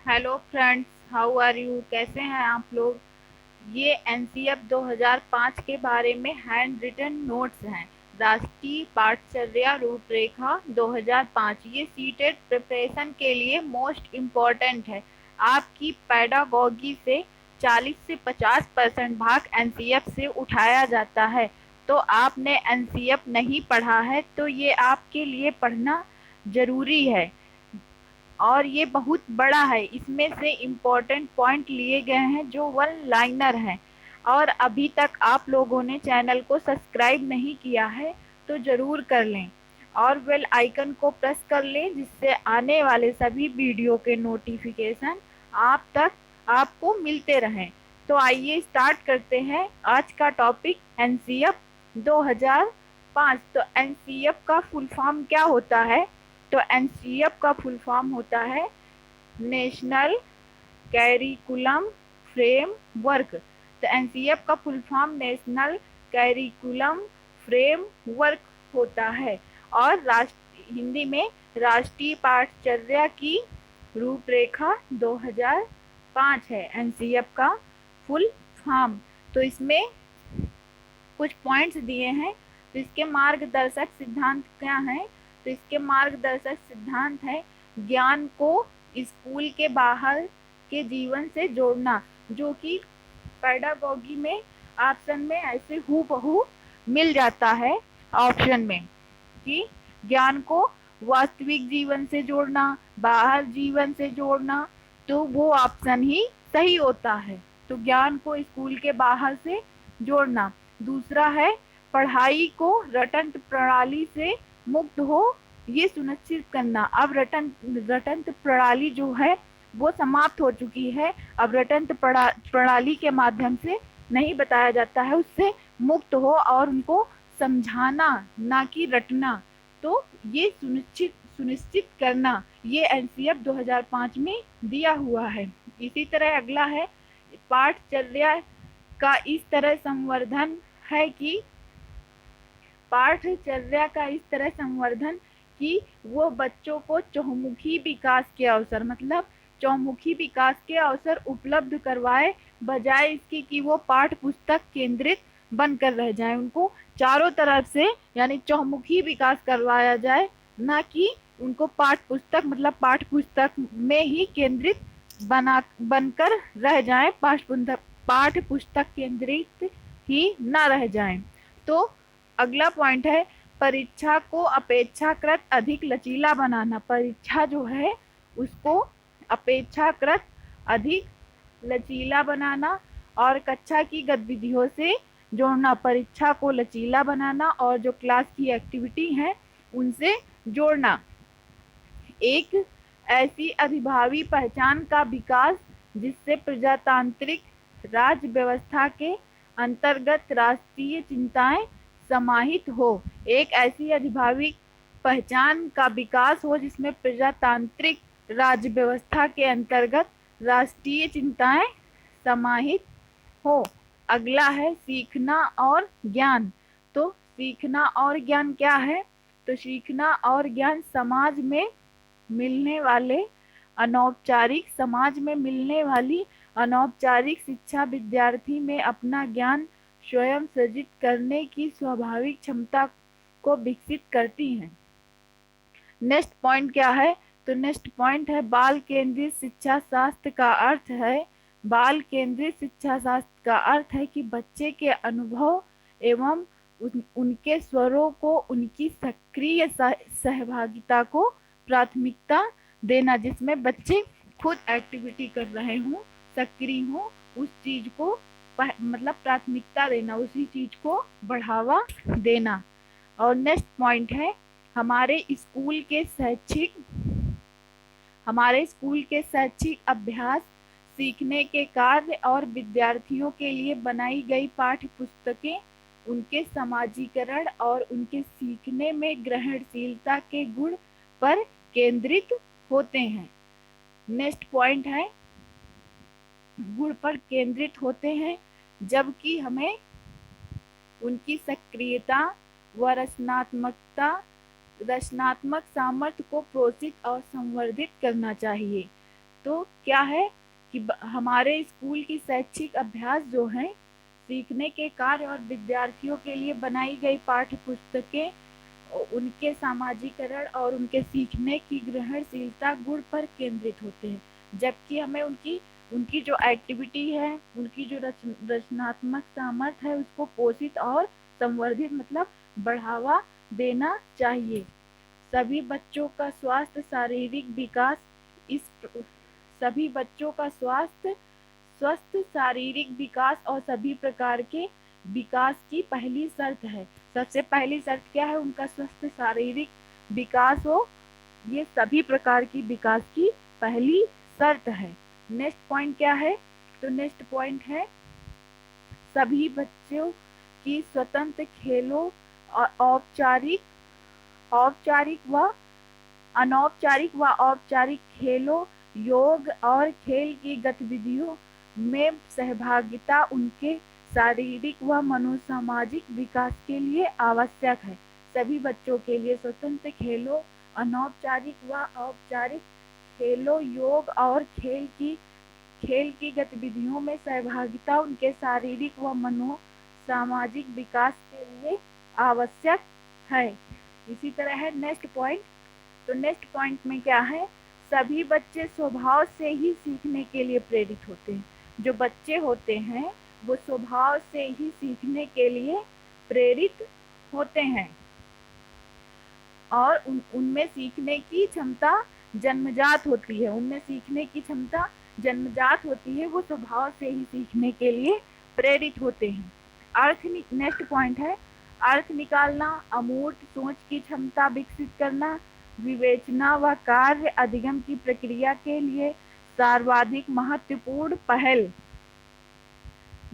Hello friends, how are you? कैसे हैं आप लोग? ये एनसीएफ 2005 के बारे में हैंड रिटन नोट्स हैं। राष्ट्रीय पाठचर्या रूपरेखा 2005 ये सीटेट प्रिपरेशन के लिए मोस्ट इम्पॉर्टेंट है। आपकी पेडागोगी से 40 से 50% भाग एनसीएफ से उठाया जाता है। तो आपने एनसीएफ नहीं पढ़ा है तो ये आपके लिए पढ़ना ज़रूरी है और ये बहुत बड़ा है। इसमें से इम्पोर्टेंट पॉइंट लिए गए हैं जो वन लाइनर हैं। और अभी तक आप लोगों ने चैनल को सब्सक्राइब नहीं किया है तो ज़रूर कर लें और बेल आइकन को प्रेस कर लें, जिससे आने वाले सभी वीडियो के नोटिफिकेशन आप तक आपको मिलते रहें। तो आइए स्टार्ट करते हैं आज का टॉपिक एनसीएफ 2005। तो एनसीएफ का फुल फॉर्म क्या होता है? तो एनसीएफ का फुल फॉर्म होता है नेशनल कैरिकुलम फ्रेमवर्क। तो एनसीएफ का full form national curriculum framework होता है और हिंदी में राष्ट्रीय पाठचर्या की रूपरेखा 2005 है एनसीएफ का फुल फॉर्म। तो इसमें कुछ पॉइंट्स दिए हैं। तो इसके मार्गदर्शक सिद्धांत क्या हैं? तो इसके मार्गदर्शक सिद्धांत है ज्ञान को स्कूल के बाहर के जीवन से जोड़ना, जो कि पेडागोगी में ऑप्शन में ऐसे हूबहू मिल जाता है ऑप्शन में कि ज्ञान को वास्तविक जीवन से जोड़ना, बाहर जीवन से जोड़ना, तो वो ऑप्शन ही सही होता है। तो ज्ञान को स्कूल के बाहर से जोड़ना। दूसरा है पढ़ाई को रटंत प्रणाली से मुक्त हो ये सुनिश्चित करना। अब रटंत प्रणाली जो है वो समाप्त हो चुकी है। अब रटंत प्रणाली के माध्यम से नहीं बताया जाता है, उससे मुक्त हो और उनको समझाना, ना कि रटना। तो ये सुनिश्चित करना ये एनसीएफ 2005 में दिया हुआ है। इसी तरह अगला है पाठचर्या का इस तरह संवर्धन है कि पाठचर्या का इस तरह संवर्धन कि वो बच्चों को चहुमुखी विकास के अवसर, मतलब चौमुखी विकास के अवसर उपलब्ध करवाए, बजाय इसके कि वो पाठ पुस्तक केंद्रित बनकर रह जाए। उनको चारों तरफ से यानी चौमुखी विकास करवाया जाए, ना कि उनको पाठ पुस्तक मतलब पाठ पुस्तक में ही केंद्रित बनकर रह जाए, पाठ पुस्तक केंद्रित ही ना रह जाए। तो अगला पॉइंट है परीक्षा को अपेक्षाकृत अधिक लचीला बनाना। परीक्षा जो है उसको अपेक्षाकृत अधिक लचीला बनाना और कक्षा की गतिविधियों से जोड़ना। परीक्षा को लचीला बनाना और जो क्लास की एक्टिविटी है उनसे जोड़ना। एक ऐसी अधिभावी पहचान का विकास जिससे प्रजातांत्रिक राज्य व्यवस्था के अंतर्गत राष्ट्रीय चिंताएं समाहित हो। एक ऐसी अधिभावी पहचान का विकास हो जिसमें प्रजातांत्रिक राज्य व्यवस्था के अंतर्गत राष्ट्रीय चिंताएं समाहित हो। अगला है सीखना और ज्ञान। तो सीखना और ज्ञान क्या है? तो सीखना और ज्ञान समाज में मिलने वाले समाज में मिलने वाली अनौपचारिक शिक्षा विद्यार्थी में अपना ज्ञान स्वयं सृजित करने की स्वाभाविक क्षमता को विकसित करती हैं। नेक्स्ट पॉइंट क्या है? तो नेक्स्ट पॉइंट है बाल केंद्रित शिक्षा शास्त्र का अर्थ है। बाल केंद्रित शिक्षा शास्त्र का अर्थ है कि बच्चे के अनुभव एवं उनके स्वरों को, उनकी सक्रिय सहभागिता को प्राथमिकता देना, जिसमें बच्चे खुद एक्टिविटी कर रहे हों, सक्रिय हों, उस चीज को मतलब प्राथमिकता देना, उसी चीज को बढ़ावा देना। और नेक्स्ट पॉइंट है हमारे स्कूल के शैक्षिक अभ्यास, सीखने के कार्य और विद्यार्थियों के लिए बनाई गई पाठ्य पुस्तकें उनके समाजीकरण और उनके सीखने में ग्रहणशीलता के गुण पर केंद्रित होते हैं। नेक्स्ट पॉइंट है गुण पर केंद्रित होते हैं, जबकि हमें उनकी सक्रियता व रचनात्मक सामर्थ्य को प्रोत्साहित और संवर्धित करना चाहिए। तो क्या है कि हमारे स्कूल की शैक्षिक अभ्यास जो है, सीखने के कार्य और विद्यार्थियों के लिए बनाई गई पाठ्य पुस्तकें उनके सामाजिकरण और उनके सीखने की ग्रहणशीलता गुण पर केंद्रित होते हैं, जबकि हमें उनकी उनकी जो एक्टिविटी है, उनकी जो रचनात्मक सामर्थ्य है, उसको पोषित और संवर्धित मतलब बढ़ावा देना चाहिए। सभी बच्चों का स्वास्थ्य शारीरिक विकास इस सभी बच्चों का स्वस्थ शारीरिक विकास और सभी प्रकार के विकास की पहली शर्त है। सबसे पहली शर्त क्या है? उनका स्वस्थ शारीरिक विकास हो, ये सभी प्रकार की विकास की पहली शर्त है। नेक्स्ट पॉइंट क्या है? तो नेक्स्ट पॉइंट है सभी बच्चों की स्वतंत्र खेलों और औपचारिक व अनौपचारिक व औपचारिक खेलों, योग और खेल की गतिविधियों में सहभागिता उनके शारीरिक व मनोसामाजिक विकास के लिए आवश्यक है। सभी बच्चों के लिए स्वतंत्र खेलों, अनौपचारिक व औपचारिक खेलों, योग और खेल की गतिविधियों में सहभागिता उनके शारीरिक व मनोसामाजिक विकास के लिए आवश्यक है। इसी तरह है नेक्स्ट पॉइंट। तो नेक्स्ट पॉइंट में क्या है? सभी बच्चे स्वभाव से ही सीखने के लिए प्रेरित होते हैं। जो बच्चे होते हैं वो स्वभाव से ही सीखने के लिए प्रेरित होते हैं और उनमें सीखने की क्षमता जन्मजात होती है। उनमें सीखने की क्षमता जन्मजात होती है, वो स्वभाव से ही सीखने के लिए प्रेरित होते हैं। नेक्स्ट पॉइंट है अर्थ निकालना, अमूर्त सोच की क्षमता विकसित करना, विवेचना व कार्य अधिगम की प्रक्रिया के लिए सर्वाधिक महत्वपूर्ण पहल,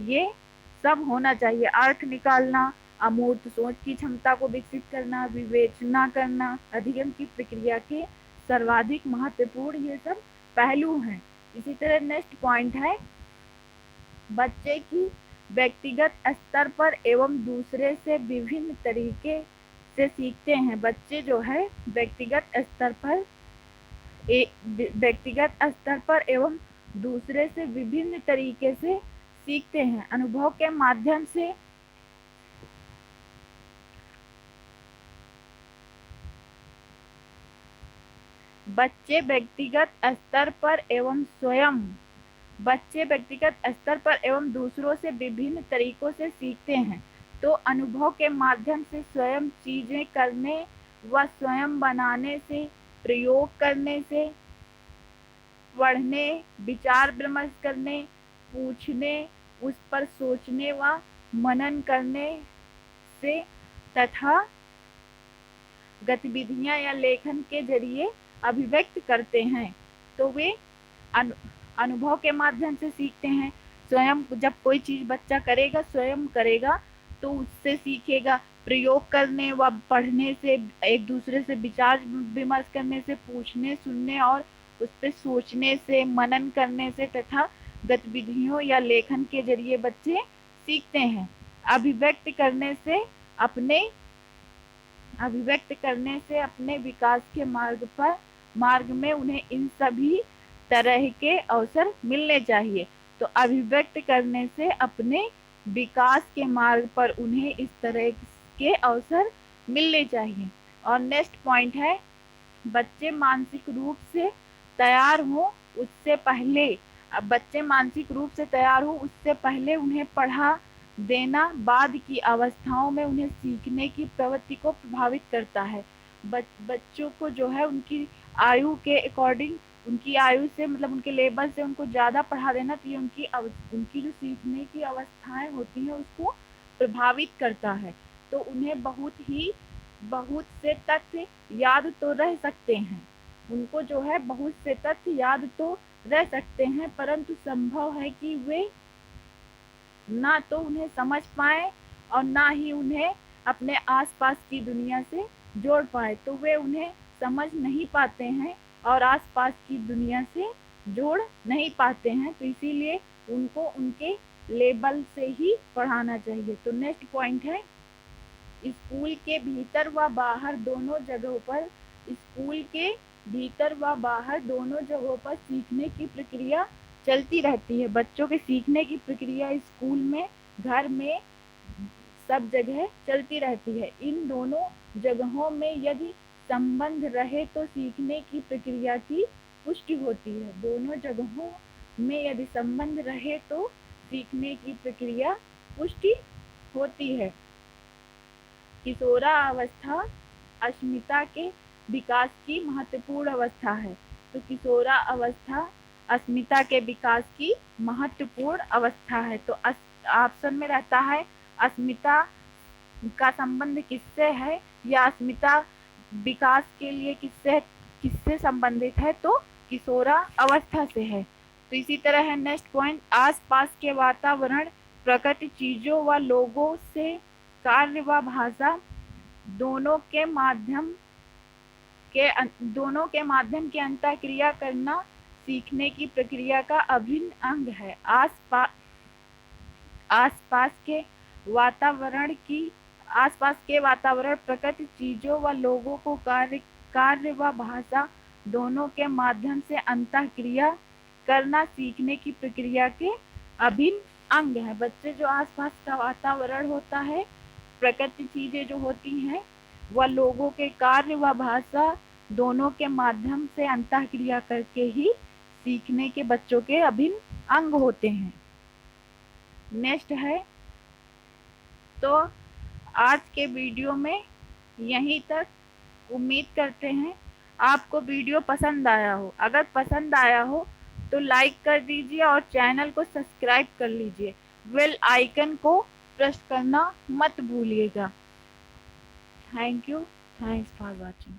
ये सब होना चाहिए। अर्थ निकालना, अमूर्त सोच की क्षमता को विकसित करना, विवेचना करना, अधिगम की प्रक्रिया के सर्वाधिक महत्वपूर्ण, ये सब पहलू हैं। इसी तरह नेक्स्ट पॉइंट है बच्चे की व्यक्तिगत स्तर पर एवं दूसरे से विभिन्न तरीके से सीखते हैं। बच्चे जो है व्यक्तिगत स्तर पर एवं दूसरे से विभिन्न तरीके से सीखते हैं। अनुभव के माध्यम से बच्चे व्यक्तिगत स्तर पर एवं दूसरों से विभिन्न तरीकों से सीखते हैं। तो अनुभव के माध्यम से स्वयं चीजें करने व स्वयं बनाने से, प्रयोग करने से, पढ़ने, विचार विमर्श करने, पूछने, उस पर सोचने व मनन करने से तथा गतिविधियां या लेखन के जरिए अभिव्यक्त करते हैं। तो वे अनुभव के माध्यम से सीखते हैं। स्वयं जब कोई चीज बच्चा करेगा, स्वयं करेगा तो उससे सीखेगा। प्रयोग करने व पढ़ने से, एक दूसरे से विचार विमर्श करने से, पूछने, सुनने और उस पर सोचने से, मनन करने से तथा गतिविधियों या लेखन के जरिए बच्चे सीखते हैं। अभिव्यक्त करने से अपने विकास के मार्ग में उन्हें इन सभी तरह के अवसर मिलने चाहिए। तो अभिव्यक्त करने से अपने विकास के मार्ग पर उन्हें इस तरह के अवसर मिलने चाहिए। और नेक्स्ट पॉइंट है बच्चे मानसिक रूप से तैयार हो उससे पहले उन्हें पढ़ा देना बाद की अवस्थाओं में उन्हें सीखने की प्रवृत्ति को प्रभावित करता है। बच्चों को जो है उनकी आयु के अकॉर्डिंग, उनकी आयु से मतलब उनके लेवल से उनको ज़्यादा पढ़ा देना तो ये उनकी जो सीखने की अवस्थाएं होती हैं उसको प्रभावित करता है। तो उन्हें बहुत से तथ्य याद तो रह सकते हैं, उनको जो है बहुत से तथ्य याद तो रह सकते हैं, परंतु संभव है कि वे ना तो उन्हें समझ पाए और ना ही उन्हें अपने आसपास की दुनिया से जोड़ पाए। तो वे उन्हें समझ नहीं पाते हैं और आसपास की दुनिया से जोड़ नहीं पाते हैं। तो इसीलिए उनको उनके लेवल से ही पढ़ाना चाहिए। तो नेक्स्ट पॉइंट है स्कूल के भीतर व बाहर दोनों जगहों पर स्कूल के भीतर व बाहर दोनों जगहों पर सीखने की प्रक्रिया चलती रहती है। बच्चों के सीखने की प्रक्रिया स्कूल में, घर में, सब जगह चलती रहती है। इन दोनों जगहों में यदि संबंध रहे तो सीखने की प्रक्रिया की पुष्टि होती है। दोनों जगहों में यदि संबंध रहे तो सीखने की प्रक्रिया पुष्टि होती है। किशोरावस्था अस्मिता के विकास की महत्वपूर्ण अवस्था है। तो किशोरावस्था अस्मिता के विकास की महत्वपूर्ण अवस्था है। तो ऑप्शन में रहता है अस्मिता का संबंध किससे है, या अस्मिता विकास के लिए किससे संबंधित है, तो किशोरावस्था से है। तो इसी तरह है नेक्स्ट पॉइंट, आसपास के वातावरण, प्रकृति, चीजों व लोगों से कार्य व भाषा दोनों के माध्यम के अंतःक्रिया करना सीखने की प्रक्रिया का अभिन्न अंग है। आसपास के वातावरण, प्रकृति, चीजों व लोगों को कार्य व भाषा दोनों के माध्यम से अंतःक्रिया करना सीखने की प्रक्रिया के अभिन्न अंग है। बच्चे जो आसपास का वातावरण होता है, प्रकृति चीजें जो होती हैं, वह लोगों के कार्य व भाषा दोनों के माध्यम से अंतःक्रिया करके ही सीखने के बच्चों के अभिन्न अंग होते हैं। नेक्स्ट है, तो आज के वीडियो में यहीं तक। उम्मीद करते हैं आपको वीडियो पसंद आया हो। अगर पसंद आया हो तो लाइक कर दीजिए और चैनल को सब्सक्राइब कर लीजिए। बेल आइकन को प्रेस करना मत भूलिएगा। Thank you. Thanks for watching.